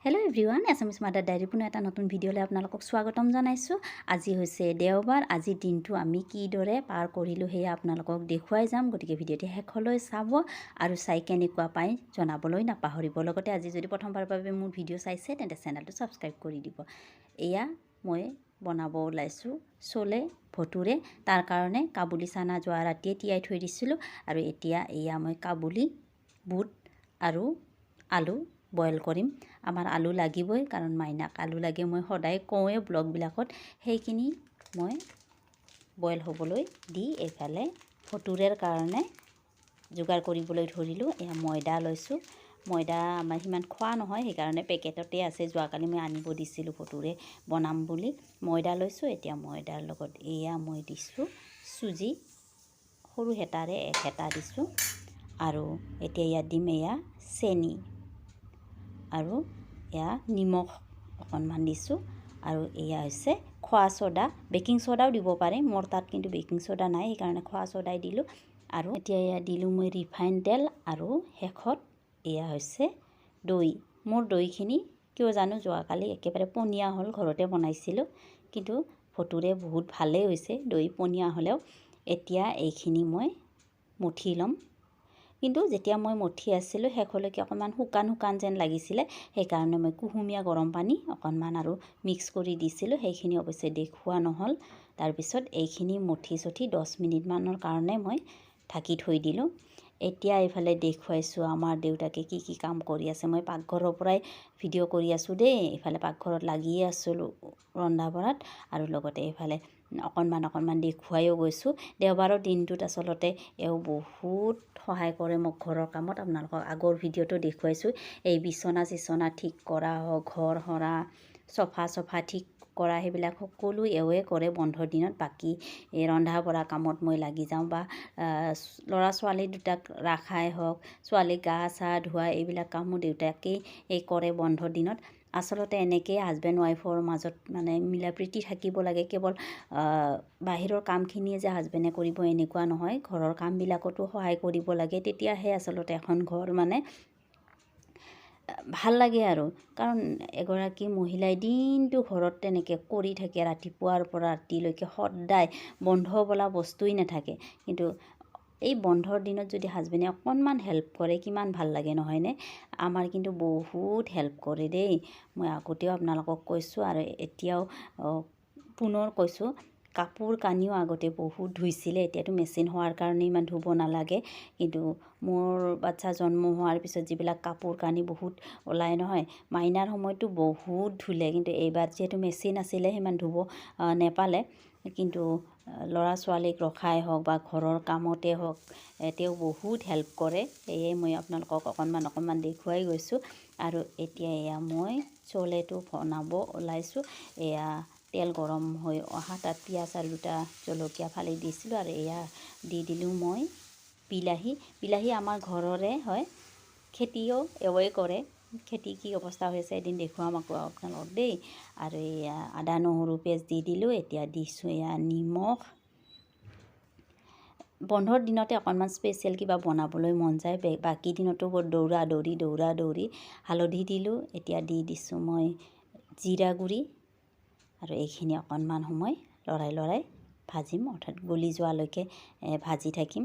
Hello' everyone, এছামিছ mother diary পুনৰ এটা নতুন ভিডিঅ'লৈ আপোনালোকক স্বাগতম জনাইছোঁ। আজি হৈছে দেওবাৰ। আজিৰ দিনটো আমি কিদৰে পাৰ কৰিলোঁ সেয়া আপোনালোকক দেখুৱাই যাম। গতিকে ভিডিঅ'টি শেষলৈ চাব আৰু চাই কেনেকুৱা পাই জনাবলৈ নাপাহৰিব। লগতে আজি যদি প্ৰথমবাৰৰ বাবে মোৰ ভিডিঅ' চাইছে তেন্তে চেনেলটো ছাবস্ক্ৰাইব কৰি দিব। এয়া মই বনাব ওলাইছোঁ চলে ভটুৰে। তাৰ কাৰণে কাবুলি চানা যোৱা ৰাতিয়ে তিয়াই থৈ দিছিলোঁ আৰু এতিয়া এয়া মই কাবুলি বুট আৰু আলু বইল কৰিম। আমাৰ আলু লাগিবই, কাৰণ মাইনাক আলু লাগে, মই সদায় কওঁৱে ব্লগবিলাকত। সেইখিনি মই বইল হ'বলৈ দি এইফালে ভটুৰেৰ কাৰণে যোগাৰ কৰিবলৈ ধৰিলোঁ। এয়া ময়দা লৈছোঁ। ময়দা আমাৰ সিমান খোৱা নহয়, সেইকাৰণে পেকেটতে আছে। যোৱাকালি মই আনিব দিছিলোঁ ভটুৰে বনাম বুলি। ময়দা লৈছোঁ। এতিয়া ময়দাৰ লগত এয়া মই দিছোঁ চুজি, সৰু হেতাৰে এক হেতা দিছোঁ। আৰু এতিয়া ইয়াত দিম এয়া চেনি আৰু এয়া নিমখ অকণমান দিছোঁ। আৰু এয়া হৈছে খোৱা ছ'ডা, বেকিং ছ'ডাও দিব পাৰে। মোৰ তাত কিন্তু বেকিং ছ'ডা নাই, সেইকাৰণে খোৱা ছ'ডাই দিলোঁ। আৰু এতিয়া এয়া দিলোঁ মই ৰিফাইন তেল। আৰু শেষত এয়া হৈছে দৈ। মোৰ দৈখিনি কিয় জানো যোৱাকালি একেবাৰে পনীয়া হ'ল, ঘৰতে বনাইছিলোঁ, কিন্তু ভটুৰে বহুত ভালেই হৈছে দৈ পনীয়া হ'লেও। এতিয়া এইখিনি মই মঠি ল'ম। কিন্তু যেতিয়া মই মঠি আছিলোঁ শেষলৈকে অকণমান শুকান শুকান যেন লাগিছিলে, সেইকাৰণে মই কুহুমীয়া গৰম পানী অকণমান আৰু মিক্স কৰি দিছিলোঁ। সেইখিনি অৱশ্যে দেখুওৱা নহ'ল। তাৰপিছত এইখিনি মঠি চঠি 10 মিনিটমানৰ কাৰণে মই ঢাকি থৈ দিলোঁ। এতিয়া এইফালে দেখুৱাইছোঁ আমাৰ দেউতাকে কি কি কাম কৰি আছে। মই পাকঘৰৰ পৰাই ভিডিঅ' কৰি আছোঁ দেই। এইফালে পাকঘৰত লাগিয়ে আছিলোঁ ৰন্ধা বঢ়াত, আৰু লগতে এইফালে অকণমান দেখুৱাইও গৈছোঁ। দেওবাৰৰ দিনটোত আচলতে এওঁ বহুত সহায় কৰে মোক ঘৰৰ কামত। আপোনালোকক আগৰ ভিডিঅ'টো দেখুৱাইছোঁ। এই বিচনা ঠিক কৰা হওক, ঘৰ সৰা, চফা ঠিক কৰা, সেইবিলাক সকলো এওঁৱে কৰে বন্ধৰ দিনত। বাকী এই ৰন্ধা বঢ়া কামত মই লাগি যাওঁ, বা ল'ৰা ছোৱালী দুটাক ৰাখাই হওক, ছোৱালীক গা চা ধোৱা, এইবিলাক কামো দেউতাকেই কৰে বন্ধৰ দিনত। আচলতে এনেকৈ হাজবেণ্ড ৱাইফৰ মাজত মানে মিলা প্ৰীতি থাকিব লাগে। কেৱল বাহিৰৰ কামখিনিয়ে যে হাজবেণ্ডে কৰিব এনেকুৱা নহয়, ঘৰৰ কামবিলাকতো সহায় কৰিব লাগে। তেতিয়াহে আচলতে এখন ঘৰ মানে ভাল লাগে আৰু। কাৰণ এগৰাকী মহিলাই দিনটো ঘৰত তেনেকৈ কৰি থাকে, ৰাতিপুৱাৰ পৰা ৰাতিলৈকে সদায়, বন্ধ বোলা বস্তুৱেই নাথাকে। কিন্তু এই বন্ধৰ দিনত যদি হাজবেণ্ডে অকণমান হেল্প কৰে কিমান ভাল লাগে, নহয়নে? আমাৰ কিন্তু বহুত হেল্প কৰে দেই। মই আগতেও আপোনালোকক কৈছোঁ আৰু এতিয়াও পুনৰ কৈছোঁ। কাপোৰ কানিও আগতে বহুত ধুইছিলে, এতিয়াতো মেচিন হোৱাৰ কাৰণে ইমান ধুব নালাগে। কিন্তু মোৰ বাচ্ছা জন্ম হোৱাৰ পিছত যিবিলাক কাপোৰ কানি বহুত ওলাই নহয়, মাইনাৰ সময়তো বহুত ধুলে। কিন্তু এইবাৰ যিহেতু মেচিন আছিলে সিমান ধুব নেপালে। কিন্তু ল'ৰা ছোৱালীক ৰখাই হওক বা ঘৰৰ কামতে হওক, তেওঁ বহুত হেল্প কৰে। সেয়ে মই আপোনালোকক অকণমান দেখুৱাই গৈছোঁ। আৰু এতিয়া এয়া মই চলেটো বনাব ওলাইছোঁ। এয়া তেল গৰম হৈ অহা, তাত পিঁয়াজ আৰু দুটা জলকীয়া ফালি দিছিলোঁ। আৰু এয়া দি দিলোঁ মই বিলাহী আমাৰ ঘৰৰে হয়, খেতিও এওঁৱে কৰে। খেতি কি অৱস্থা হৈ আছে এদিন দেখুৱাম আকৌ আপোনালোকক দেই। আৰু এয়া আদা নহৰু পেষ্ট দি দিলোঁ। এতিয়া দিছোঁ এয়া নিমখ। বন্ধৰ দিনতে অকণমান স্পেচিয়েল কিবা বনাবলৈ মন যায়, বাকী দিনতো বৰ দৌৰা দৌৰি। হালধি দিলোঁ। এতিয়া দি দিছোঁ মই জিৰা গুড়ি। আৰু এইখিনি অকণমান সময় লৰাই ভাজিম, অৰ্থাৎ গলি যোৱালৈকে ভাজি থাকিম।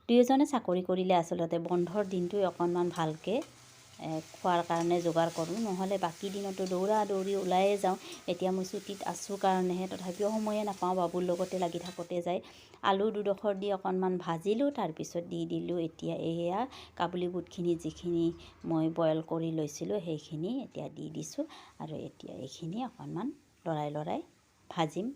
দুয়োজনে চাকৰি কৰিলে আচলতে বন্ধৰ দিনটোৱে অকণমান ভালকৈ খোৱাৰ কাৰণে যোগাৰ কৰোঁ, নহ'লে বাকী দিনতো দৌৰা দৌৰি ওলায়ে যাওঁ। এতিয়া মই ছুটীত আছোঁ কাৰণেহে, তথাপিও সময়ে নাপাওঁ, বাবুৰ লগতে লাগি থাকোঁতে যায়। আলু দুডোখৰ দি অকণমান ভাজিলোঁ, তাৰপিছত দি দিলোঁ এতিয়া এয়া কাবুলি বুটখিনি যিখিনি মই বইল কৰি লৈছিলোঁ সেইখিনি এতিয়া দি দিছোঁ। আৰু এতিয়া এইখিনি অকণমান লৰাই ভাজিম।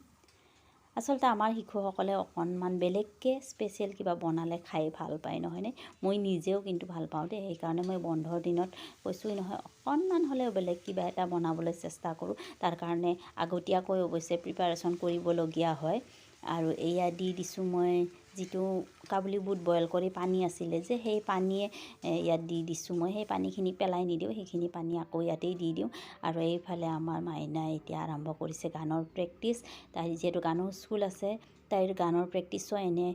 আচলতে আমাৰ শিশুসকলে অকণমান বেলেগকৈ স্পেচিয়েল কিবা বনালে খাই ভাল পায়, নহয়নে? মই নিজেও কিন্তু ভাল পাওঁ দেই। সেইকাৰণে মই বন্ধৰ দিনত কৈছোঁৱেই নহয়, অকণমান হ'লেও বেলেগ কিবা এটা বনাবলৈ চেষ্টা কৰোঁ। তাৰ কাৰণে আগতীয়াকৈ অৱশ্যে প্ৰিপাৰেশ্যন কৰিবলগীয়া হয়। আৰু এয়া দি দিছোঁ মই যিটো কাবুলি বুট বইল কৰি পানী আছিলে যে, সেই পানীয়ে ইয়াত দি দিছোঁ মই। সেই পানীখিনি পেলাই নিদিওঁ, সেইখিনি পানী আকৌ ইয়াতেই দি দিওঁ। আৰু এইফালে আমাৰ মাইনাই এতিয়া আৰম্ভ কৰিছে গানৰ প্ৰেক্টিচ। তাই যিহেতু গানৰ স্কুল আছে, তাইৰ গানৰ প্ৰেক্টিছো এনে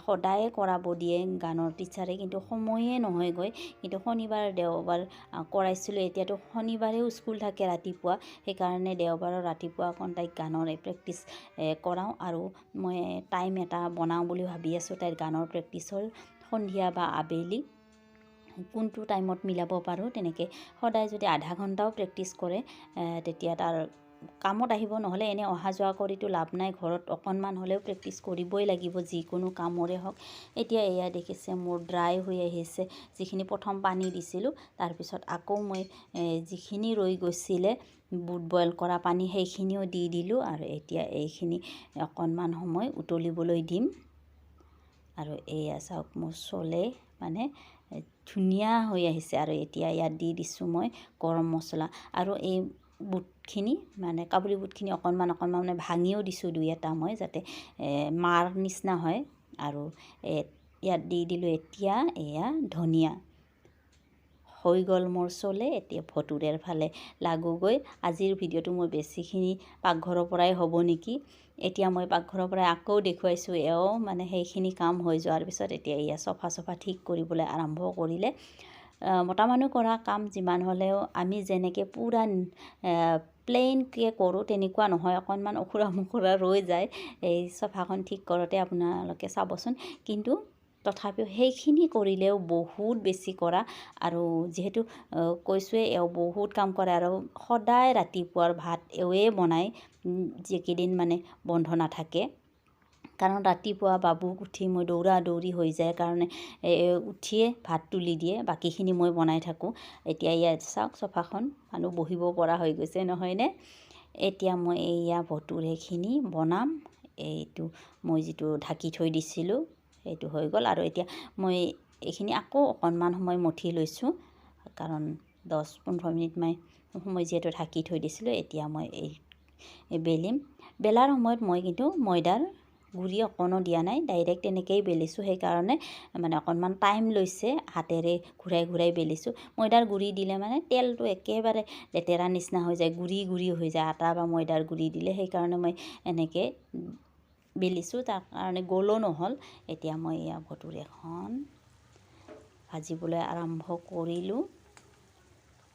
সদায়ে কৰাব দিয়ে গানৰ টিচাৰে, কিন্তু সময়ে নহয়গৈ। কিন্তু শনিবাৰ দেওবাৰ কৰাইছিলোঁ। এতিয়াতো শনিবাৰেও স্কুল থাকে ৰাতিপুৱা, সেইকাৰণে দেওবাৰৰ ৰাতিপুৱা অকণ তাইক গানৰ প্ৰেক্টিছ কৰাওঁ। আৰু মই টাইম এটা বনাওঁ বুলি ভাবি আছোঁ তাইৰ গানৰ প্ৰেক্টিছৰ, সন্ধিয়া বা আবেলি কোনটো টাইমত মিলাব পাৰোঁ। তেনেকৈ সদায় যদি আধা ঘণ্টাও প্ৰেক্টিছ কৰে তেতিয়া তাৰ কামত আহিব। নহ'লে এনে অহা যোৱা কৰিতো লাভ নাই, ঘৰত অকণমান হ'লেও প্ৰেক্টিছ কৰিবই লাগিব যিকোনো কামৰে হওক। এতিয়া এয়া দেখিছে মোৰ ড্ৰাই হৈ আহিছে, যিখিনি প্ৰথম পানী দিছিলোঁ তাৰপিছত আকৌ মই যিখিনি ৰৈ গৈছিলে বুট বইল কৰা পানী সেইখিনিও দি দিলোঁ। আৰু এতিয়া এইখিনি অকণমান সময় উতলিবলৈ দিম। আৰু এয়া চাওক মোৰ চলে মানে ধুনীয়া হৈ আহিছে। আৰু এতিয়া ইয়াত দি দিছোঁ মই গৰম মছলা, আৰু এই বুটখিনি মানে কাবুলী বুটখিনি অকণমান মানে ভাঙিও দিছোঁ দুই এটা মই, যাতে মাৰ নিচিনা হয়। আৰু ইয়াত দি দিলোঁ এতিয়া এয়া ধনিয়া। হৈ গ'ল মোৰ চলে। এতিয়া ভটুৰেৰ ফালে লাগোগৈ। আজিৰ ভিডিঅ'টো মোৰ বেছিখিনি পাকঘৰৰ পৰাই হ'ব নেকি। এতিয়া মই পাকঘৰৰ পৰাই আকৌ দেখুৱাইছোঁ, এওঁ মানে সেইখিনি কাম হৈ যোৱাৰ পিছত এতিয়া এয়া চফা ঠিক কৰিবলৈ আৰম্ভ কৰিলে। মতা মানুহ কৰা কাম যিমান হ'লেও আমি যেনেকৈ পূৰা প্লেইনকৈ কৰোঁ তেনেকুৱা নহয়, অকণমান অখুৰা মুখুৰা ৰৈ যায় এই চফাখন ঠিক কৰোঁতে, আপোনালোকে চাবচোন। কিন্তু তথাপিও সেইখিনি কৰিলেও বহুত বেছি কৰা। আৰু যিহেতু কৈছোঁৱে এওঁ বহুত কাম কৰে, আৰু সদায় ৰাতিপুৱাৰ ভাত এওঁৱে বনায় যিকেইদিন মানে বন্ধ নাথাকে। কাৰণ ৰাতিপুৱা বাবুক উঠি মই দৌৰা দৌৰি হৈ যায় কাৰণে উঠিয়ে ভাত তুলি দিয়ে, বাকীখিনি মই বনাই থাকোঁ। এতিয়া ইয়াত চাওক চফাখন মানুহ বহিব পৰা হৈ গৈছে নহয়নে। এতিয়া মই এয়া ভটুৰেখিনি বনাম। এইটো মই যিটো ঢাকি থৈ দিছিলোঁ সেইটো হৈ গ'ল। আৰু এতিয়া মই এইখিনি আকৌ অকণমান সময় মঠি লৈছোঁ, কাৰণ 10-15 মিনিটমান সময় যিহেতু ঢাকি থৈ দিছিলোঁ। এতিয়া মই এই বেলিম। বেলাৰ সময়ত মই কিন্তু ময়দাৰ গুড়ি অকণো দিয়া নাই, ডাইৰেক্ট তেনেকৈয়ে বেলিছোঁ। সেইকাৰণে মানে অকণমান টাইম লৈছে, হাতেৰে ঘূৰাই বেলিছোঁ। ময়দাৰ গুড়ি দিলে মানে তেলটো একেবাৰে লেতেৰা নিচিনা হৈ যায়, গুড়ি হৈ যায় আটা বা ময়দাৰ গুড়ি দিলে। সেইকাৰণে মই এনেকৈ বেলিছোঁ, তাৰ কাৰণে গলো নহ'ল। এতিয়া মই এয়া ভটুৰেখন ভাজিবলৈ আৰম্ভ কৰিলোঁ।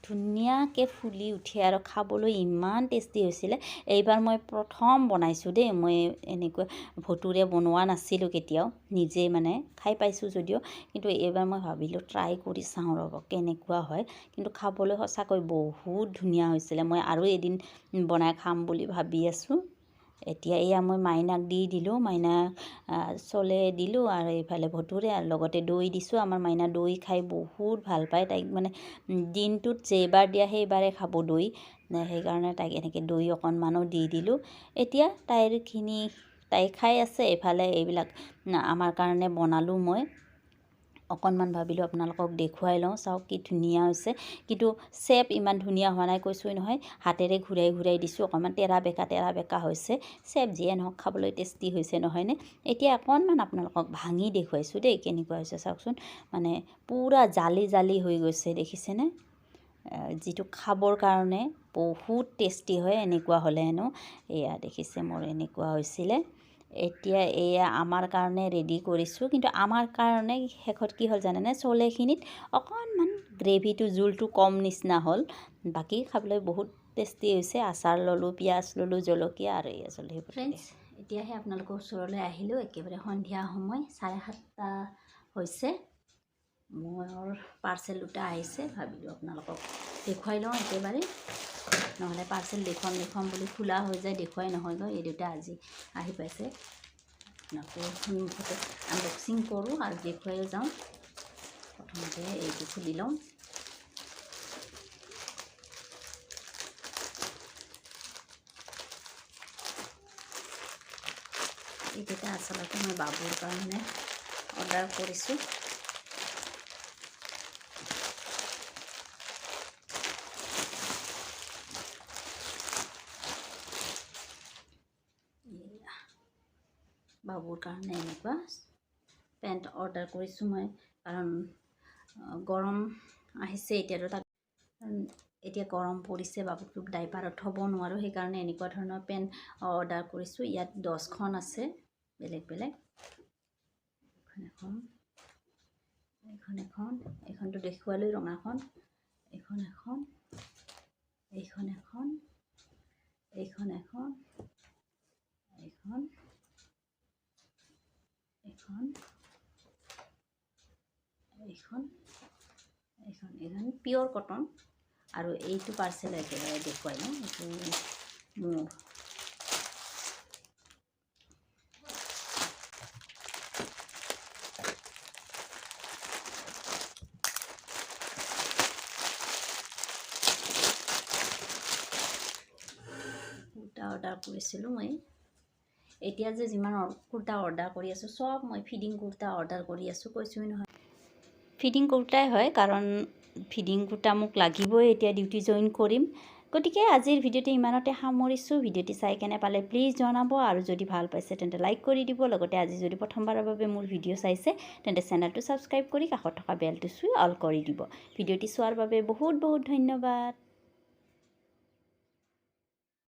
ধুনীয়াকৈ ফুলি উঠে আৰু খাবলৈ ইমান টেষ্টি হৈছিলে। এইবাৰ মই প্ৰথম বনাইছোঁ দেই, মই এনেকৈ ভটুৰে বনোৱা নাছিলোঁ কেতিয়াও, নিজে মানে খাই পাইছোঁ যদিও, কিন্তু এইবাৰ মই ভাবিলোঁ ট্ৰাই কৰি চাওঁ ৰ'ব কেনেকুৱা হয়। কিন্তু খাবলৈ সঁচাকৈ বহুত ধুনীয়া হৈছিলে। মই আৰু এদিন বনাই খাম বুলি ভাবি আছোঁ। এতিয়া এয়া মই মাইনাক দি দিলোঁ, মাইনাক চলে দিলোঁ, আৰু এইফালে ভটুৰে, আৰু লগতে দৈ দিছোঁ। আমাৰ মাইনা দৈ খাই বহুত ভাল পায়, তাইক মানে দিনটোত যেইবাৰ দিয়া সেইবাৰে খাব দৈ, সেইকাৰণে তাইক এনেকৈ দৈ অকণমানো দি দিলোঁ। এতিয়া তাই খাই আছে। এইফালে এইবিলাক আমাৰ কাৰণে বনালোঁ মই। অকণমান ভাবিলোঁ আপোনালোকক দেখুৱাই লওঁ, চাওক কি ধুনীয়া হৈছে। কিন্তু চেপ ইমান ধুনীয়া হোৱা নাই, কৈছোঁৱেই নহয় হাতেৰে ঘূৰাই দিছোঁ, অকণমান তেৰা বেকা হৈছে। চেপ যিয়ে নহওক খাবলৈ টেষ্টি হৈছে নহয়নে। এতিয়া অকণমান আপোনালোকক ভাঙি দেখুৱাইছোঁ দেই কেনেকুৱা হৈছে চাওকচোন। মানে পূৰা জালি হৈ গৈছে, দেখিছেনে। যিটো খাবৰ কাৰণে বহুত টেষ্টি হয় এনেকুৱা হ'লে হেনো। এয়া দেখিছে মোৰ এনেকুৱা হৈছিলে। এতিয়া এয়া আমাৰ কাৰণে ৰেডি কৰিছোঁ। কিন্তু আমাৰ কাৰণে শেষত কি হ'ল জানেনে, চলেখিনিত অকণমান গ্ৰেভিটো জোলটো কম নিচিনা হ'ল, বাকী খাবলৈ বহুত টেষ্টি হৈছে। আচাৰ ল'লোঁ, পিঁয়াজ ল'লোঁ, জলকীয়া, আৰু এয়া চলে। ফ্ৰেণ্ডছ, এতিয়াহে আপোনালোকৰ ওচৰলৈ আহিলোঁ। একেবাৰে সন্ধিয়া সময়, 7:30 হৈছে। মোৰ পাৰ্চেল দুটা আহিছে, ভাবিলোঁ আপোনালোকক দেখুৱাই লওঁ একেবাৰে, নহ'লে পাৰ্চেল দেখুৱাম বুলি খোলা হৈ যায়, দেখুৱাই নহয়গৈ। এই দুটা আজি আহি পাইছে, আপোনালোকে আনবক্সিং কৰোঁ আৰু দেখুৱাইও যাওঁ। প্ৰথমতে এইটো খুলি লওঁ। এইকেইটা আচলতে মই বাবুৰ কাৰণে অৰ্ডাৰ কৰিছোঁ। বাবুৰ কাৰণে এনেকুৱা পেণ্ট অৰ্ডাৰ কৰিছোঁ মই, কাৰণ গৰম আহিছে এতিয়াতো, তাক এতিয়া গৰম পৰিছে, বাবুটোক ডাইপাৰত থ'ব নোৱাৰোঁ, সেইকাৰণে এনেকুৱা ধৰণৰ পেণ্ট অৰ্ডাৰ কৰিছোঁ। ইয়াত 10খন আছে, বেলেগ বেলেগ এইখনটো দেখুৱালৈ ৰঙাখন এইখন এখন এইখন এখন এইখন এখন এইখন এইখন এইখন এইখন পিয়ৰ কটন আৰু এইটো পাৰ্চেল একেবাৰে দেখুৱাই ন এইটো মোৰ কুৰ্তা অৰ্ডাৰ কৰিছিলোঁ মই এতিয়া যে যিমান কুৰ্তা অৰ্ডাৰ কৰি আছোঁ সব মই ফিডিং কুৰ্তা অৰ্ডাৰ কৰি আছোঁ কৈছোঁই নহয় ফিডিং কুৰ্তাই হয় কাৰণ ফিডিং কুৰ্তা মোক লাগিবই এতিয়া ডিউটি জইন কৰিম গতিকে আজিৰ ভিডিঅ'টি ইমানতে সামৰিছোঁ ভিডিঅ'টি চাই কেনে পালে প্লিজ জনাব আৰু যদি ভাল পাইছে তেন্তে লাইক কৰি দিব লগতে আজি যদি প্ৰথমবাৰৰ বাবে মোৰ ভিডিঅ' চাইছে তেন্তে চেনেলটো ছাবস্ক্ৰাইব কৰি কাষত থকা বেলটো চুই অল কৰি দিব ভিডিঅ'টি চোৱাৰ বাবে বহুত বহুত ধন্যবাদ